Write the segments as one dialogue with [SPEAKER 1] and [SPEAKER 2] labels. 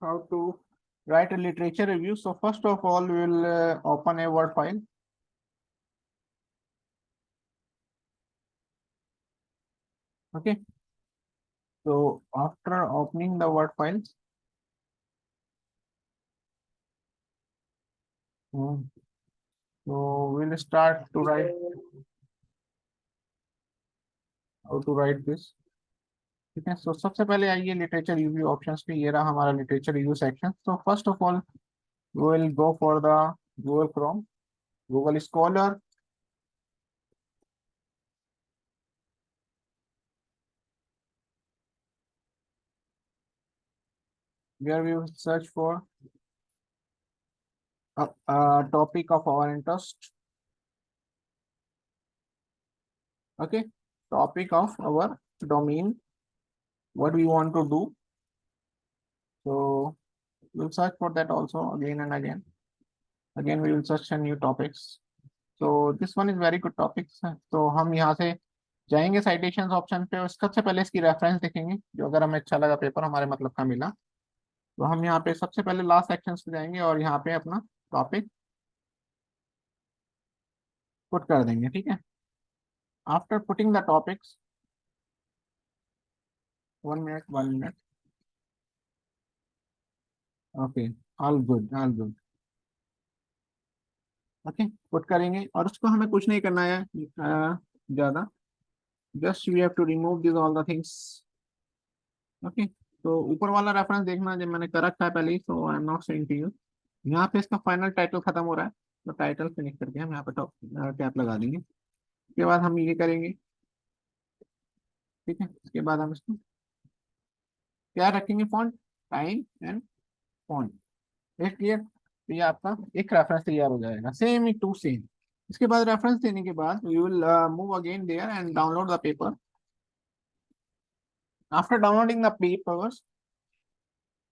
[SPEAKER 1] how to write a literature review. So first of all, we will open a Word file. Okay. So after opening the Word file, so we'll start to write how to write this. ठीक है. So सबसे पहले आइए literature review options पे. ये रहा हमारा literature review section. So first of all, we will go for the Google Chrome, Google Scholar. Where we will search for a topic of our interest. Okay, topic of our domain, what we want to do. So we'll search for that also again and again. Again we will search new topics. So this one is very good topics. तो हम यहाँ से जाएंगे citations option पे और सबसे पहले इसकी रेफरेंस देखेंगे. जो अगर हमें अच्छा लगा पेपर हमारे मतलब का मिला तो हम यहाँ पे सबसे पहले लास्ट सेक्शन पे जाएंगे और यहाँ पे अपना टॉपिक पुट कर देंगे. ठीक है. After putting the topics, 1 minute, 1 minute. Okay, all good, all good. Okay, put करेंगे और उसको हमें कुछ नहीं करना है ज्यादा. Just we have to remove this all the things. Okay. तो ऊपर वाला रेफरेंस देखना जब मैंने कर रखा है पहले ही, so I am not saying to you. यहाँ पे इसका फाइनल टाइटल खत्म हो रहा है तो टाइटल फिनिश करके हम यहाँ पे टॉप कैप लगा देंगे. उसके बाद हम ये करेंगे. ठीक है. उसके बाद हम इसको क्या रखेंगे, फॉन्ट, टाइम एंड फॉन्ट. एक क्लियर. तो ये आपका एक रेफरेंस तैयार हो जाएगा सेम टू सेम. इसके बाद रेफरेंस देने के बाद we will move again there and download the paper. After downloading the papers,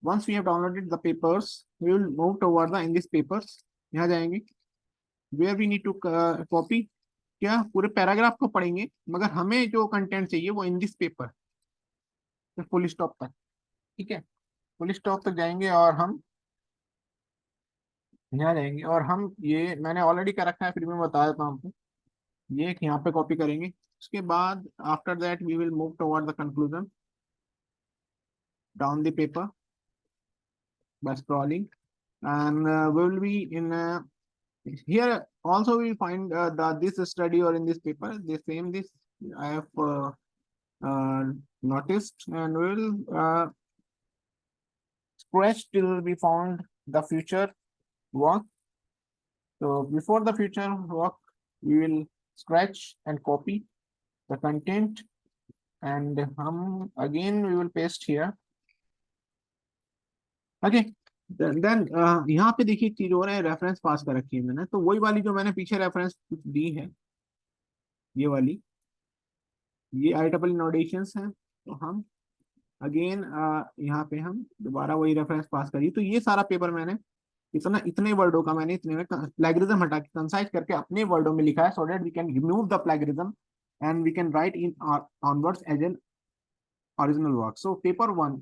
[SPEAKER 1] once we have downloaded the papers, we will move toward the in these papers. यहाँ जाएंगे where we need to copy. क्या पूरे paragraph को पढ़ेंगे मगर हमें जो content चाहिए वो in this paper, full stop तक. ठीक है. फुल स्टॉप तक जाएंगे और हम यहाँ जाएंगे और हम ये मैंने ऑलरेडी कर रखा है फिर मैं बता देता हूँ आपको. ये एक यहाँ पे कॉपी करेंगे. उसके बाद after that we will move toward the conclusion down the paper by scrolling and we will be in here also we find this study or in this paper the same this I have noticed and we will scratch till we found the future work. So before the future work we will scratch and copy the content and again we will paste here. Okay. Then यहाँ पे देखिए चीज हो रहा है, reference पास कर रखी है मैंने. तो वही वाली जो मैंने पीछे रेफरेंस कुछ दी है, ये वाली, ये IEEE नोटेशंस है. तो हम अगेन यहाँ पे हम दोबारा वही रेफरेंस पास करिए. तो ये सारा पेपर मैंने इतने वर्डों का मैंने इतने में प्लेगरिज्म हटा के कंसाइज करके अपने वर्डों में लिखा है so that we can remove the plagiarism and we can write in onwards as an original work. So paper 1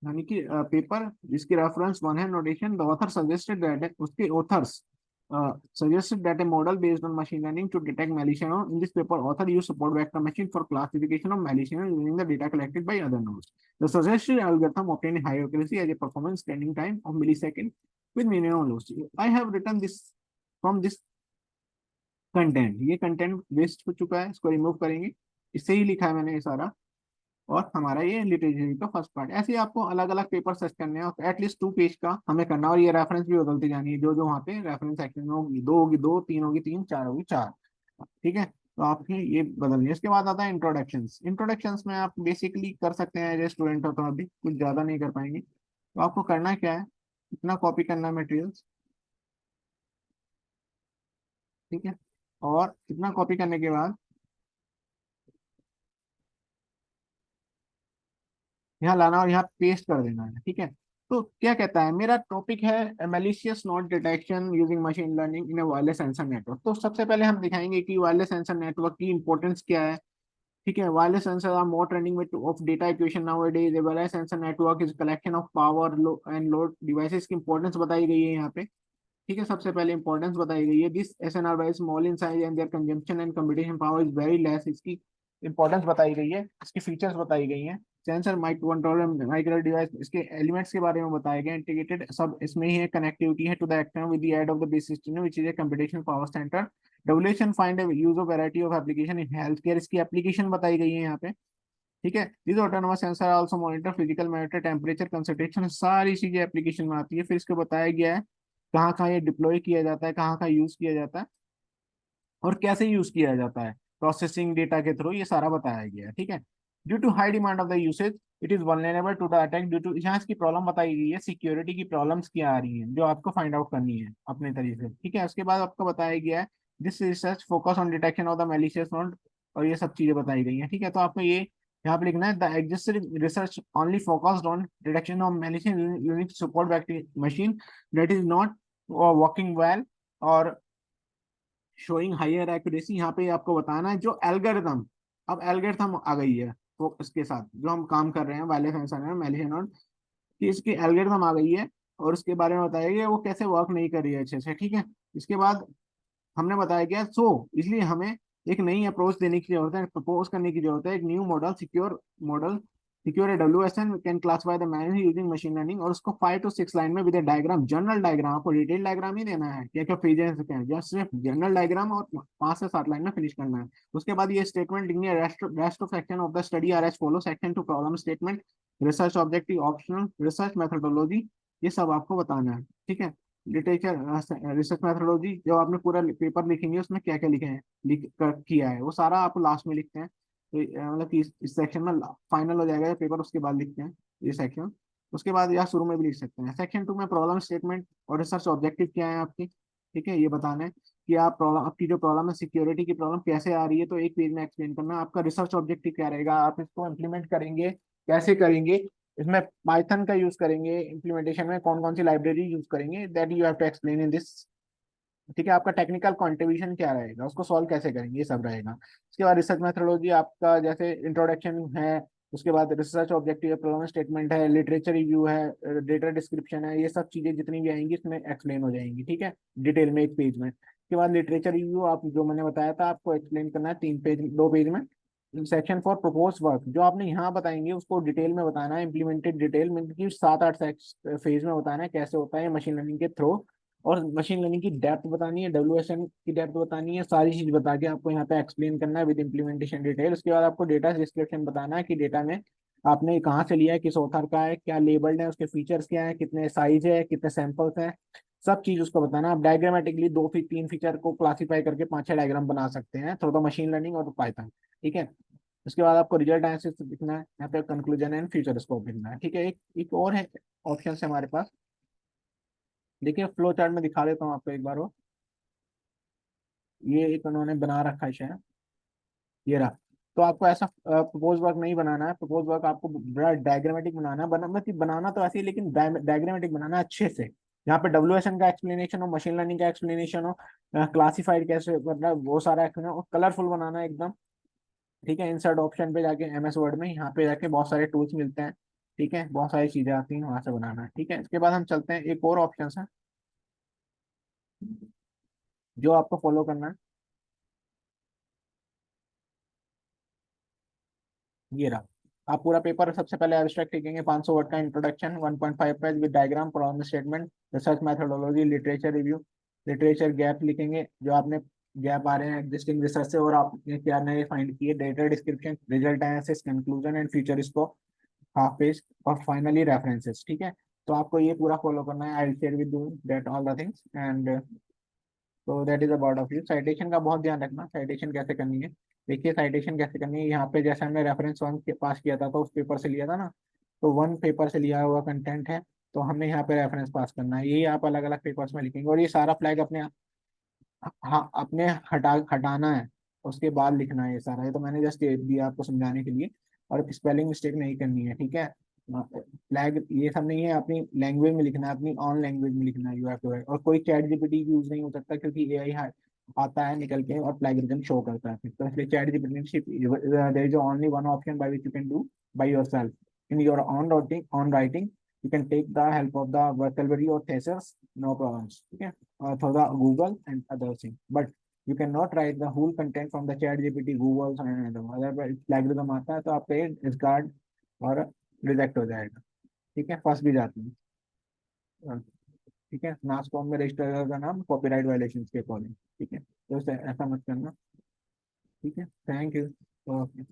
[SPEAKER 1] यानी कि पेपर जिसकी रेफरेंस 1 है notation. The author suggested that उसके authors suggested that a model based on machine learning to detect malicious node. In this paper, author used support vector machine for classification of malicious node using the data collected by other nodes. The suggested algorithm obtained high accuracy as a performance scanning time of millisecond with minimum loss. I have written this from this content. ये content waste हो चुका है, इसको remove करेंगे. इससे ही लिखा है मैंने ये सारा और हमारा ये लिटरेचर का फर्स्ट पार्ट. ऐसे ही आपको अलग अलग पेपर सर्च करने हैं एटलीस्ट 2 पेज का हमें करना है और ये रेफरेंस भी बदलती जानी है. जो जो वहाँ पे रेफरेंस सेक्शन में होगी 2 होगी 2, 3 होगी 3, 4 होगी 4. ठीक है. तो आपकी ये बदलनी है. इसके बाद आता है इंट्रोडक्शंस. इंट्रोडक्शंस में आप बेसिकली कर सकते हैं एज स्टूडेंट हो तो अभी कुछ ज्यादा नहीं कर पाएंगे. तो आपको करना क्या है, इतना कॉपी करना है मटेरियल्स. ठीक है. और इतना कॉपी करने के बाद यहाँ लाना और यहाँ पेस्ट कर देना है. ठीक है. तो क्या कहता है, मेरा टॉपिक है malicious node detection using machine learning in wireless sensor network. तो सबसे पहले हम दिखाएंगे कि वायरलेस सेंसर नेटवर्क की इंपॉर्टेंस क्या है. ठीक है, wireless sensor are more trending means of data acquisition nowadays. A wireless sensor network is collection of power and load devices की इंपॉर्टेंस बताई गई है यहाँ पे। ठीक है, सबसे पहले इंपॉर्टेंस बताई गई है, this SNR very small in size and their consumption and computation power is very less. इसकी इंपॉर्टेंस बताई गई है, इसकी फीचर्स बताई गई हैं। Sensor, micro controller, micro device, इसके एलिमेंट्स के बारे में बताया गया। इंटीग्रेटेड सब इसमें ही है, कनेक्टिविटी है to the external with the aid of the base system which is a computation power centre. WSN find use of variety of application in health care, इसकी एप्लीकेशन बताई गई है यहाँ पे। ठीक है, this autonomous sensor also monitor physical matter, temperature, concentration, सारी चीजें एप्लीकेशन में आती है। फिर इसको बताया गया है कहाँ कहाँ ये डिप्लॉय किया जाता है, कहाँ कहाँ यूज किया जाता है और कैसे यूज किया जाता है, प्रोसेसिंग डेटा के थ्रू, ये सारा बताया गया है। ठीक है, due to high demand of the usage it is vulnerable to the attack due to, यहाँ इसकी प्रॉब्लम बताई गई है, सिक्योरिटी की प्रॉब्लम्स क्या आ रही हैं जो आपको फाइंड आउट करनी है अपने तरीके से। ठीक है, उसके बाद आपको बताया गया है this research focus on detection of the malicious node, और ये सब चीजें बताई गई हैं। ठीक है, तो आपको ये यहाँ पे लिखना है, the existing research only focused on detection of malicious unit support machine that is not working well और शोइंग हायर एक्यूरेसी। यहाँ पे आपको बताना है जो एल्गोरिथम, अब एल्गोरिथम आ गई है वो इसके साथ जो हम काम कर रहे हैं वायरलेस सेंसर में मेलिशन नोड की, इसकी एल्गोरिथम आ गई है और उसके बारे में बताया गया वो कैसे वर्क नहीं कर रही है अच्छे से। ठीक है, इसके बाद हमने बताया गया इसलिए हमें एक नई अप्रोच देने की जरूरत है, प्रपोज करने की जरूरत है, एक new model, model secure WSN can classify the manage using machine learning, और उसको 5 to 6 लाइन में विद डायग्राम, जनरल डायग्राम, आपको डिटेल डायग्राम ही देना है क्या क्या फेजेस क्या है, जस्ट सिर्फ जनरल डायग्राम और 5 से 7 लाइन में फिनिश करना है। उसके बाद ये स्टेटमेंट लिखनी है, rest of section of the study are as follow, section two problem statement, research objective, optional, research methodology, ये सब आपको बताना है। ठीक है, लिटरेचर, रिसर्च मेथोडोलॉजी, जो आपने पूरा पेपर लिखेंगे उसमें क्या क्या लिखे हैं, किया है, वो सारा आप लास्ट में लिखते हैं। तो मतलब कि इस सेक्शन में फाइनल हो जाएगा ये पेपर, उसके बाद लिखते हैं ये सेक्शन। उसके बाद या शुरू में भी लिख सकते हैं। सेक्शन 2 में प्रॉब्लम स्टेटमेंट और रिसर्च ऑब्जेक्टिव क्या है आपकी। ठीक है, ये बताना है कि आप प्रॉब्लम, आपकी जो प्रॉब्लम है सिक्योरिटी की प्रॉब्लम कैसे आ रही है, तो एक पेज में एक्सप्लेन करना है। आपका रिसर्च ऑब्जेक्टिव क्या रहेगा, आप इसको इम्प्लीमेंट करेंगे कैसे करेंगे, इसमें पाइथन का यूज करेंगे इम्प्लीमेंटेशन में, कौन कौन सी लाइब्रेरी यूज करेंगे, that you have to explain in this. ठीक है, आपका टेक्निकल कंट्रीब्यूशन क्या रहेगा, उसको सॉल्व कैसे करेंगे, ये सब रहेगा। उसके बाद रिसर्च मेथोडोलॉजी आपका जैसे इंट्रोडक्शन है, उसके बाद रिसर्च ऑब्जेक्टिव है, प्रॉब्लम स्टेटमेंट है, लिटरेचर रिव्यू है, डेटा डिस्क्रिप्शन है, ये सब चीजें जितनी भी आएंगी इसमें एक्सप्लेन हो जाएंगी। ठीक है, डिटेल में एक पेज में। उसके बाद लिटरेचर रिव्यू, आप जो मैंने बताया था आपको एक्सप्लेन करना है 3 पेज 2 पेज में। सेक्शन फॉर प्रपोज वर्क, जो आपने यहाँ बताएंगे उसको डिटेल में बताना है, इम्प्लीमेंटेड डिटेल में कि 7-8 फेज में बताना है कैसे होता है मशीन लर्निंग के थ्रू, और मशीन लर्निंग की डेप्थ बतानी है, डब्ल्यूएसएन की डेप्थ बतानी है, सारी चीज बता के आपको यहाँ पे एक्सप्लेन करना है विद इम्प्लीमेंटेशन डिटेल। उसके बाद आपको डेटा डिस्क्रिप्शन बताना है कि डेटा में आपने कहाँ से लिया है, किस ऑथर का है, क्या लेबल्ड है, उसके फीचर्स क्या है, कितने साइज है, कितने सैंपल्स हैं, सब चीज उसको बताना। आप डायग्रामेटिकली 2-3 फीचर को क्लासीफाई करके 5-6 डायग्राम बना सकते हैं थ्रू द मशीन लर्निंग और पाइथन। ठीक है, उसके बाद आपको रिजल्ट एनालिसिस लिखना है, यहाँ पे कंक्लूजन एंड फ्यूचर स्कोप लिखना है। ठीक है, एक और है ऑप्शन है हमारे पास, देखिए फ्लो चार्ट में दिखा देता हूँ आपको एक बार वो, ये एक उन्होंने बना रखा है शायद, ये रहा। तो आपको ऐसा प्रपोज वर्क नहीं बनाना है, प्रपोज वर्क आपको बड़ा डायग्रामेटिक बनाना है, मतलब बनाना तो ऐसे ही लेकिन डायग्रामेटिक बनाना है अच्छे से, यहाँ पे डब्ल्यूएसएन का एक्सप्लेनेशन हो, मशीन लर्निंग का एक्सप्लेनेशन हो, क्लासिफाइड कैसे मतलब वो सारा explanation हो, कलरफुल बनाना है एकदम। ठीक है, इंसर्ट ऑप्शन पे जाके एमएस वर्ड में यहाँ पे जाके बहुत सारे टूल्स मिलते हैं। ठीक है, बहुत सारी चीजें आती हैं वहां से बनाना है। ठीक है, इसके बाद हम चलते हैं, एक और ऑप्शन है जो आपको फॉलो करना है, ये रहा। आप पूरा पेपर सबसे पहले एब्स्ट्रैक्ट लिखेंगे, 500 वर्ड का introduction, 1.5 page with diagram, problem statement, research methodology, literature review, literature gap लिखेंगे, जो आपने गैप आ रहे हैं एग्जिस्टिंग रिसर्च से और आपने क्या नए फाइंड किए, data description, result analysis, conclusion and future इसको 1/2 पेज, और फाइनली रेफरेंसेस। ठीक है, तो आपको ये पूरा फॉलो करना है। I will share with you that all the things and तो that is about of you. Citation का बहुत ध्यान रखना, साइटेशन कैसे करनी है। देखिए साइटेशन कैसे करनी है, यहाँ पे जैसे हमने रेफरेंस 1 के पास किया था तो उस पेपर से लिया था ना, तो 1 पेपर से लिया हुआ कंटेंट है, तो हमने यहाँ पे रेफरेंस पास करना है, यही आप अलग अलग पेपर्स में लिखेंगे, और ये सारा फ्लैग अपने, हाँ अपने हटाना है, उसके बाद लिखना है ये सारा। ये तो मैंने जस्ट दिया आपको समझाने के लिए, और स्पेलिंग मिस्टेक नहीं करनी है। ठीक है, फ्लैग ये सब नहीं है, अपनी लैंग्वेज में लिखना है, अपनी ऑन लैंग्वेज में लिखना है, यू हैव टू। और कोई चैट जीपीटी यूज नहीं हो सकता क्योंकि एआई आता है निकल के और प्लेगरिज्म शो करता है फिर। तो इसलिए ChatGPT, there is only one option by which you can do by yourself in your own writing. You can take the help of the vocabulary or thesaurus, no problems, ठीक है, for the Google and other thing, but you cannot write the whole content from the chat GPT, Google and other। अगर plagiarism आता है तो आप पे discard और reject हो जाएगा, ठीक है, फंस भी जाती है। ठीक है, नास कॉम में रजिस्टर का नाम कॉपीराइट वायलेशन के अकॉर्डिंग, ठीक है, तो ऐसा मत करना। ठीक है, थैंक यू। ओके।